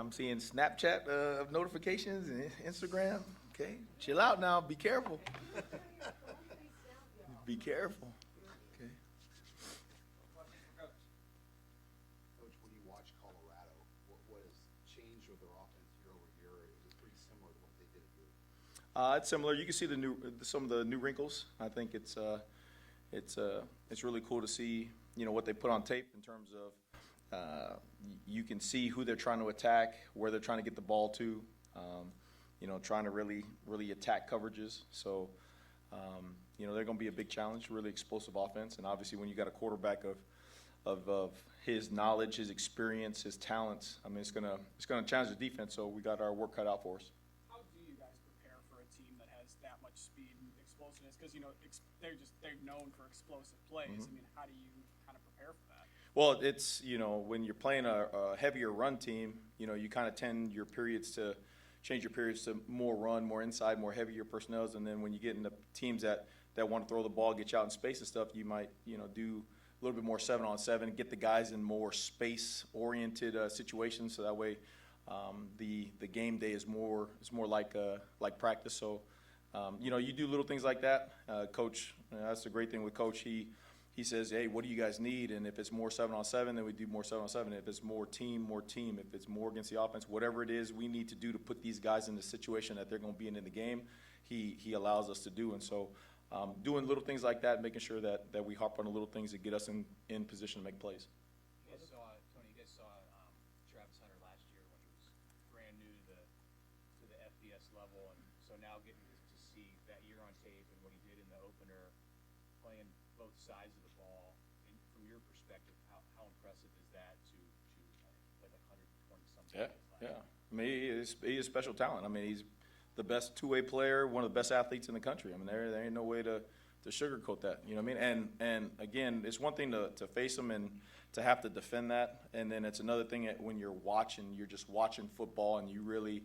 I'm seeing Snapchat of notifications and Instagram. Okay, chill out now. Be careful. Be careful. Okay. Coach, when you watch Colorado, what has changed with their offense year over year? Is it pretty similar to what they did at Duke? It's similar. You can see some of the new wrinkles. I think it's really cool to see what they put on tape in terms of you can see who they're trying to attack, where they're trying to get the ball to, trying to really attack coverages. So they're going to be a big challenge, really explosive offense, and obviously when you got a quarterback of his knowledge, his experience, his talents, I mean it's gonna challenge the defense. So we got our work cut out for us. How do you guys prepare for a team that has that much speed and explosiveness? Because they're known for explosive plays. Mm-hmm. I mean, how do you kind of prepare for that? Well, it's when you're playing a heavier run team, you kind of tend change your periods to more run, more inside, more heavier personnels, and then when you get into teams that want to throw the ball, get you out in space and stuff, you might do a little bit more 7-on-7, get the guys in more space-oriented situations, so that way the game day is more like practice. So you do little things like that. Coach, that's the great thing with Coach. He says, hey, what do you guys need? And if it's more 7-on-7, then we do more 7-on-7. If it's more team, more team. If it's more against the offense, whatever it is we need to do to put these guys in the situation that they're going to be in the game, he allows us to do. And so doing little things like that, making sure that we harp on the little things that get us in position to make plays. You guys saw, Tony, Travis Hunter last year when he was brand new to the FBS level, and so now getting to see that year on tape and what he did in the opener, playing both sides of the ball. And from your perspective, how impressive is that to play like 120 something? Yeah. I mean, he is special talent. I mean, he's the best two-way player, one of the best athletes in the country. I mean, there ain't no way to sugarcoat that. You know what I mean? And again, it's one thing to face him and to have to defend that, and then it's another thing when you're just watching football, and you really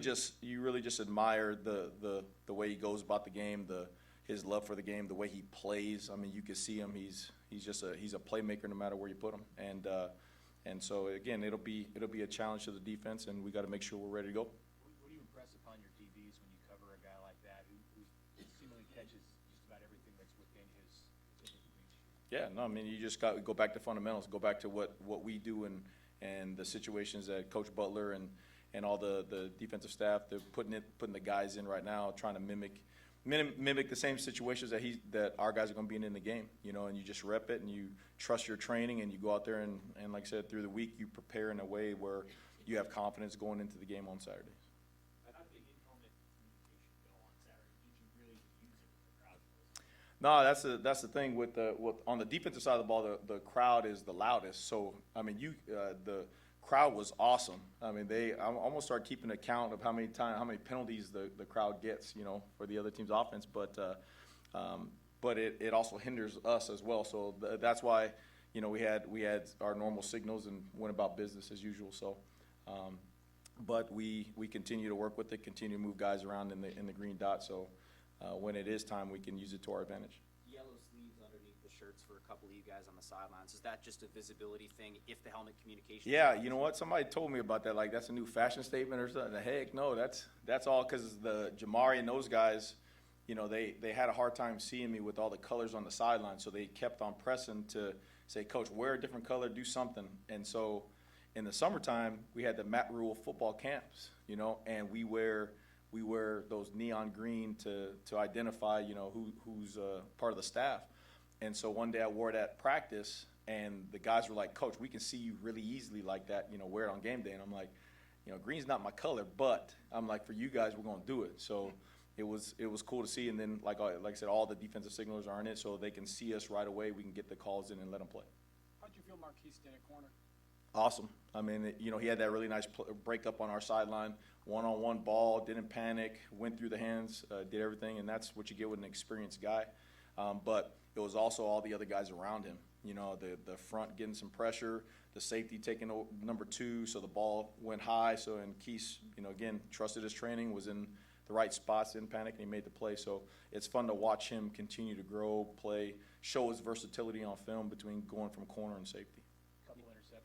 just admire the way he goes about the game, his love for the game, the way he plays. I mean, you can see him. He's a playmaker no matter where you put him. And so again, it'll be a challenge to the defense, and we got to make sure we're ready to go. What do you impress upon your DBs when you cover a guy like that who seemingly catches just about everything that's within his reach? Yeah, no, I mean, you just got to go back to fundamentals, go back to what we do and the situations that Coach Butler and all the defensive staff, they're putting the guys in right now, trying to mimic the same situations that our guys are going to be in the game, and you just rep it and you trust your training and you go out there and like I said, through the week you prepare in a way where you have confidence going into the game on Saturdays. How did in-helmet communication go on Saturday? Did you really use it with the crowd? No, that's the thing with on the defensive side of the ball, the crowd is the loudest. So I mean, the crowd was awesome. I mean, I almost started keeping account of how many penalties the crowd gets, for the other team's offense. But it also hinders us as well. So that's why, we had our normal signals and went about business as usual. So, but we continue to work with it, continue to move guys around in the green dot. So when it is time, we can use it to our advantage. Yellow sleeves underneath the shirts for a couple of you guys on the sidelines. Is that just a visibility thing if the helmet communication? Yeah, you know what? Somebody told me about that. Like, that's a new fashion statement or something. Heck, no, that's all because the Jamari and those guys, they had a hard time seeing me with all the colors on the sideline. So they kept on pressing to say, Coach, wear a different color, do something. And so in the summertime, we had the Matt Rule football camps, and we wear those neon green to identify, who's part of the staff. And so one day I wore it at practice, and the guys were like, Coach, we can see you really easily like that, wear it on game day. And I'm like, green's not my color, but I'm like, for you guys, we're going to do it. So it was cool to see. And then, like I said, all the defensive signals are in it, so they can see us right away. We can get the calls in and let them play. How'd you feel Marquise did at corner? Awesome. I mean, he had that really nice break up on our sideline, one-on-one ball, didn't panic, went through the hands, did everything, and that's what you get with an experienced guy. But it was also all the other guys around him. The front getting some pressure, the safety taking number 2, so the ball went high. So, and Keese, again, trusted his training, was in the right spots, didn't panic, and he made the play. So it's fun to watch him continue to grow, play, show his versatility on film between going from corner and safety. Couple interceptions.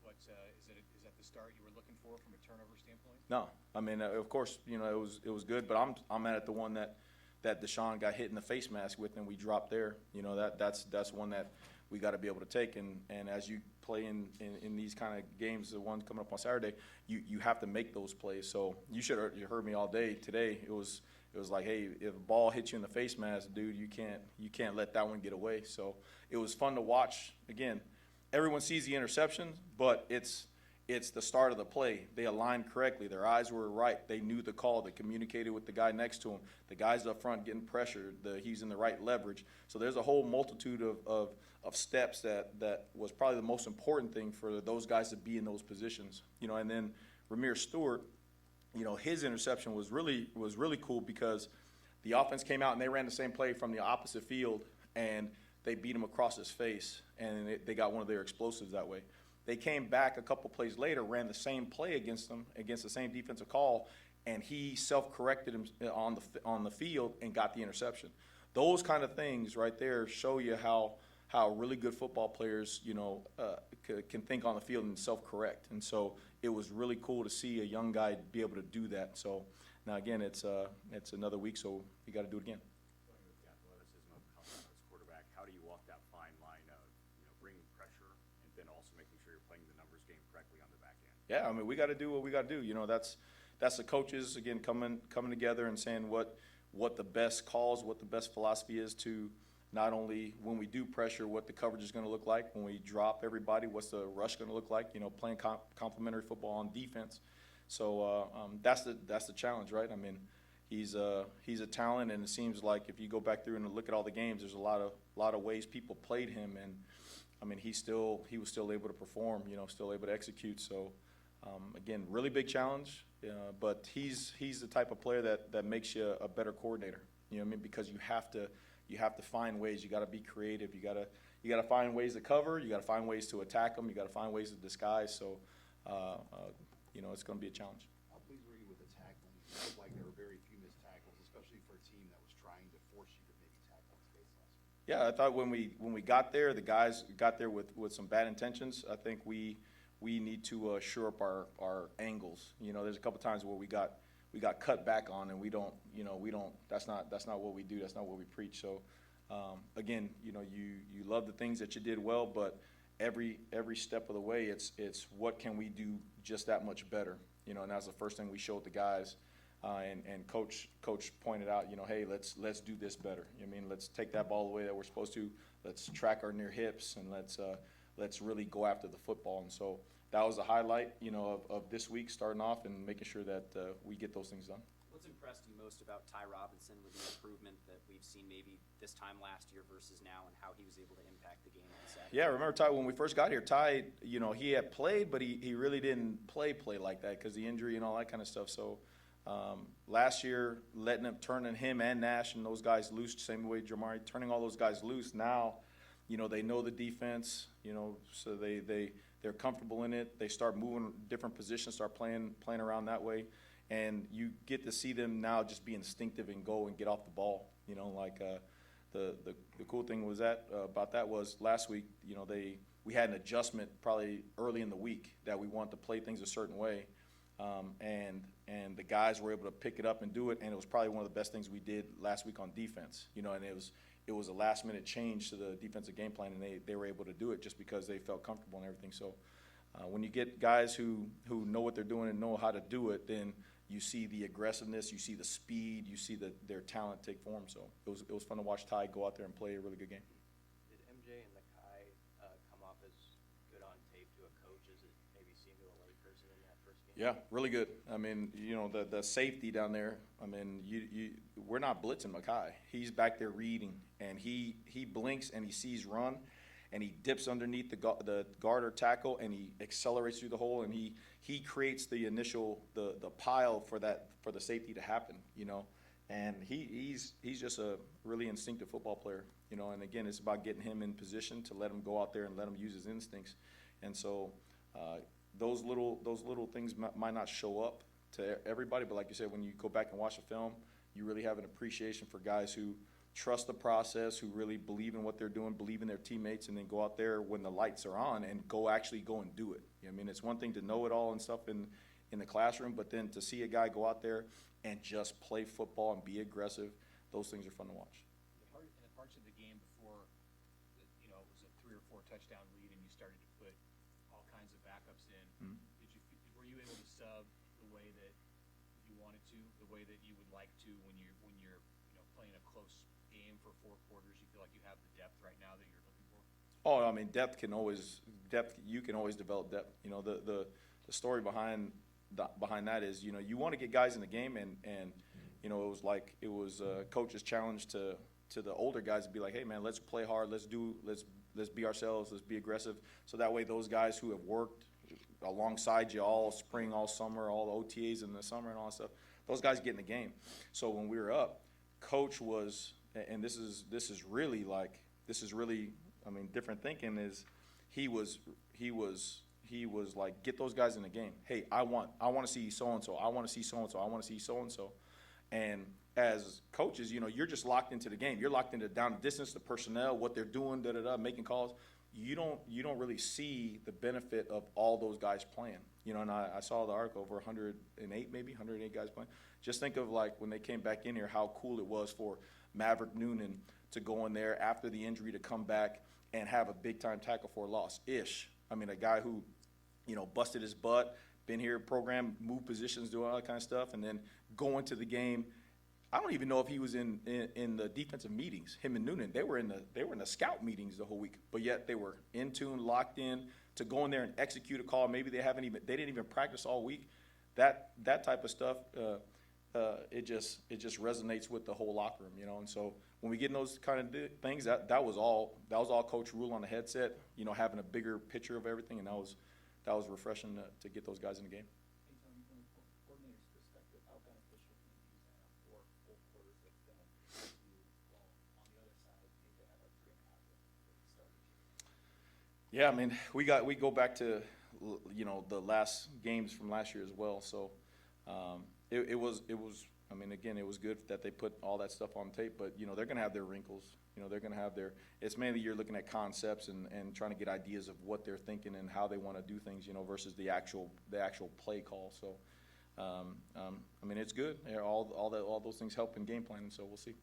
Is that the start you were looking for from a turnover standpoint? No, I mean, of course, you know, it was good, but I'm mad at the one that Deshaun got hit in the face mask with, and we dropped there. You know, that's one that we got to be able to take. And as you play in these kind of games, the one coming up on Saturday, you have to make those plays. So you heard me all day today. It was like, hey, if a ball hits you in the face mask, dude, you can't let that one get away. So it was fun to watch. Again, everyone sees the interception, but it's the start of the play. They aligned correctly. Their eyes were right. They knew the call. They communicated with the guy next to him. The guy's up front getting pressured. He's in the right leverage. So there's a whole multitude of steps that was probably the most important thing for those guys to be in those positions. You know, and then Ramir Stewart, you know, his interception was really cool because the offense came out and they ran the same play from the opposite field, and they beat him across his face, and they got one of their explosives that way. They came back a couple plays later, ran the same play against them, against the same defensive call, and he self-corrected him on the field and got the interception. Those kind of things right there show you how really good football players, you know, can think on the field and self-correct. And so it was really cool to see a young guy be able to do that. So now again, it's another week, so we got to do it again. Going with the athleticism of coming out as quarterback, how do you walk that fine line of, you know, bringing pressure and then also making sure you're playing the numbers game correctly on the back end? Yeah, I mean, we got to do what we got to do. You know, that's the coaches again coming together and saying what the best calls, what the best philosophy is to not only when we do pressure, what the coverage is going to look like. When we drop everybody, what's the rush going to look like? You know, playing complementary football on defense. So that's the challenge, right? I mean, he's a talent, and it seems like if you go back through and look at all the games, there's a lot of ways people played him, and I mean, he was still able to perform. You know, still able to execute. So again, really big challenge. But he's the type of player that makes you a better coordinator. You know what I mean? Because you have to find ways. You got to be creative. You got to find ways to cover. You got to find ways to attack them. You got to find ways to disguise. So, you know, it's going to be a challenge. How pleased were you with the tackling? It looked like there were very few missed tackles, especially for a team that was trying to force you to make a tackle in space last week. Yeah, I thought when we got there, the guys got there with some bad intentions. I think we need to shore up our angles. You know, there's a couple times where we got cut back on, and we don't. That's not what we do. That's not what we preach. So, again, you know, you love the things that you did well, but every step of the way, it's what can we do just that much better. You know, and that's the first thing we showed the guys. And coach pointed out, you know, hey, let's do this better. I mean, let's take that ball away that we're supposed to. Let's track our near hips, and let's really go after the football. And so that was the highlight, you know, of this week, starting off and making sure that we get those things done. What's impressed you most about Ty Robinson with the improvement that we've seen maybe this time last year versus now, and how he was able to impact the game on Saturday? Yeah, remember Ty, when we first got here, Ty, you know, he had played, but he really didn't play like that because the injury and all that kind of stuff. So last year, turning him and Nash and those guys loose, same way Jamari, turning all those guys loose. Now, you know, they know the defense, you know, so they're comfortable in it. They start moving different positions, start playing around that way. And you get to see them now just be instinctive and go and get off the ball. You know, like the cool thing was about that was last week, you know, we had an adjustment probably early in the week that we wanted to play things a certain way. And the guys were able to pick it up and do it, and it was probably one of the best things we did last week on defense. You know, and it was a last-minute change to the defensive game plan, and they were able to do it just because they felt comfortable and everything. So when you get guys who know what they're doing and know how to do it, then you see the aggressiveness, you see the speed, you see their talent take form. So it was fun to watch Ty go out there and play a really good game. Did MJ and Nakai come off as good on tape to a coach as it maybe seemed to a layperson in that first game? Yeah, really good. I mean, you know, the safety down there, I mean, we're not blitzing Makai. He's back there reading, and he blinks and he sees run, and he dips underneath the guard or tackle, and he accelerates through the hole, and he creates the initial the pile for the safety to happen, you know. And he's just a really instinctive football player, you know. And again, it's about getting him in position to let him go out there and let him use his instincts. And so those little things might not show up to everybody, but like you said, when you go back and watch the film, you really have an appreciation for guys who trust the process, who really believe in what they're doing, believe in their teammates, and then go out there when the lights are on and actually go and do it. I mean, it's one thing to know it all and stuff in the classroom, but then to see a guy go out there and just play football and be aggressive, those things are fun to watch. In the parts of the game before, it was a 3 or 4 touchdown lead and you started to put all kinds of backups in, were you able to sub the way that you wanted to, the way that you would like to when you're playing a close game for 4 quarters? You feel like you have the depth right now that you're looking for? Oh, I mean, you can always develop depth. The story behind that is, you want to get guys in the game, and it was coach's challenge to the older guys to be like, hey man, let's play hard, let's be ourselves, let's be aggressive, so that way those guys who have worked alongside you all spring, all summer, all the OTAs in the summer and all that stuff, those guys get in the game. So when we were up, coach was, and this is really, I mean, different thinking is, he was like, get those guys in the game. Hey, I want to see so-and-so. I want to see so-and-so. I want to see so-and-so. And as coaches, you're just locked into the game. You're locked into down the distance, the personnel, what they're doing, making calls. You don't really see the benefit of all those guys playing. And I saw the article, over 108 guys playing. Just think of, like, when they came back in here, how cool it was for Maverick Noonan to go in there after the injury, to come back and have a big-time tackle for a loss. I mean, a guy who, busted his butt, been here, program, move positions, doing all that kind of stuff, and then go into the game. I don't even know if he was in the defensive meetings. Him and Noonan, they were in the scout meetings the whole week, but yet they were in tune, locked in to go in there and execute a call. Maybe they didn't even practice all week. That type of stuff, it just resonates with the whole locker room, And so when we get in those kind of things, that was all Coach Rule on the headset, having a bigger picture of everything, and that was refreshing to get those guys in the game. Hey, Tony, from a coordinator's perspective, how beneficial can you use that 4 full quarters of film for you, while on the other side, maybe they have a 3.5 for the start of the year? Yeah, I mean, we go back to, the last games from last year as well. So it was. I mean, again, it was good that they put all that stuff on tape. But they're going to have their wrinkles. They're going to have their. It's mainly you're looking at concepts and trying to get ideas of what they're thinking and how they want to do things. Versus the actual play call. So I mean, it's good. All those things help in game planning. So we'll see.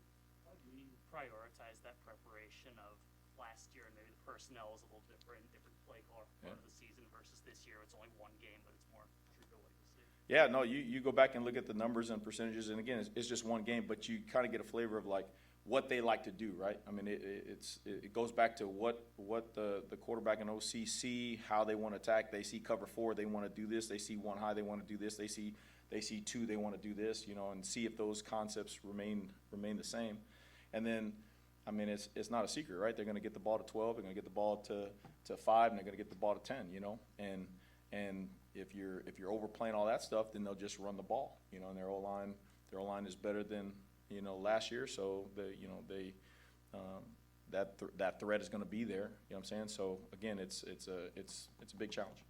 How do you prioritize that preparation of last year, and maybe the personnel is a little different play call for part of the season versus this year? It's only one game, but it's more true to what you see. Yeah, no, you go back and look at the numbers and percentages, and again, it's just one game, but you kind of get a flavor of, like, what they like to do, right? I mean, it goes back to what the quarterback and OC see, how they want to attack. They see cover 4, they want to do this. They see 1 high, they want to do this. They see 2, they want to do this, and see if those concepts remain the same. And then, I mean, it's not a secret, right? They're going to get the ball to 12, they're going to get the ball to 5, and they're going to get the ball to 10, and if you're overplaying all that stuff, then they'll just run the ball, and their O-line is better than last year, so that threat is going to be there. You know what I'm saying? So again, it's a big challenge.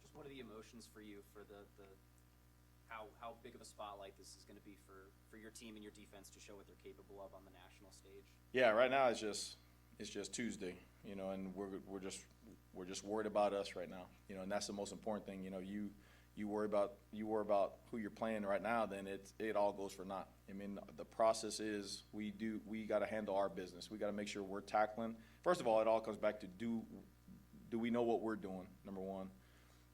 Just what are the emotions for you for the how big of a spotlight this is going to be for your team and your defense to show what they're capable of on the national stage? Yeah, right now it's just Tuesday, and we're just worried about us right now, and that's the most important thing. You worry about who you're playing right now, then it all goes for naught. I mean, the process is we got to handle our business. We got to make sure we're tackling. First of all, it all comes back to do we know what we're doing? Number one,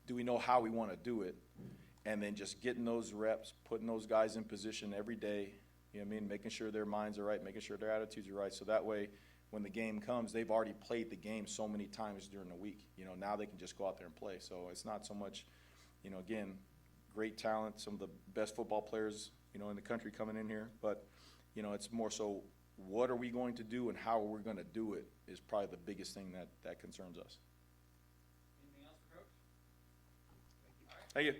do we know how we want to do it? And then just getting those reps, putting those guys in position every day. You know what I mean? Making sure their minds are right, making sure their attitudes are right, so that way, when the game comes, they've already played the game so many times during the week. Now they can just go out there and play. So it's not so much, again, great talent, some of the best football players, in the country coming in here. But, it's more so what are we going to do and how are we going to do it is probably the biggest thing that concerns us. Anything else for Coach? Thank you.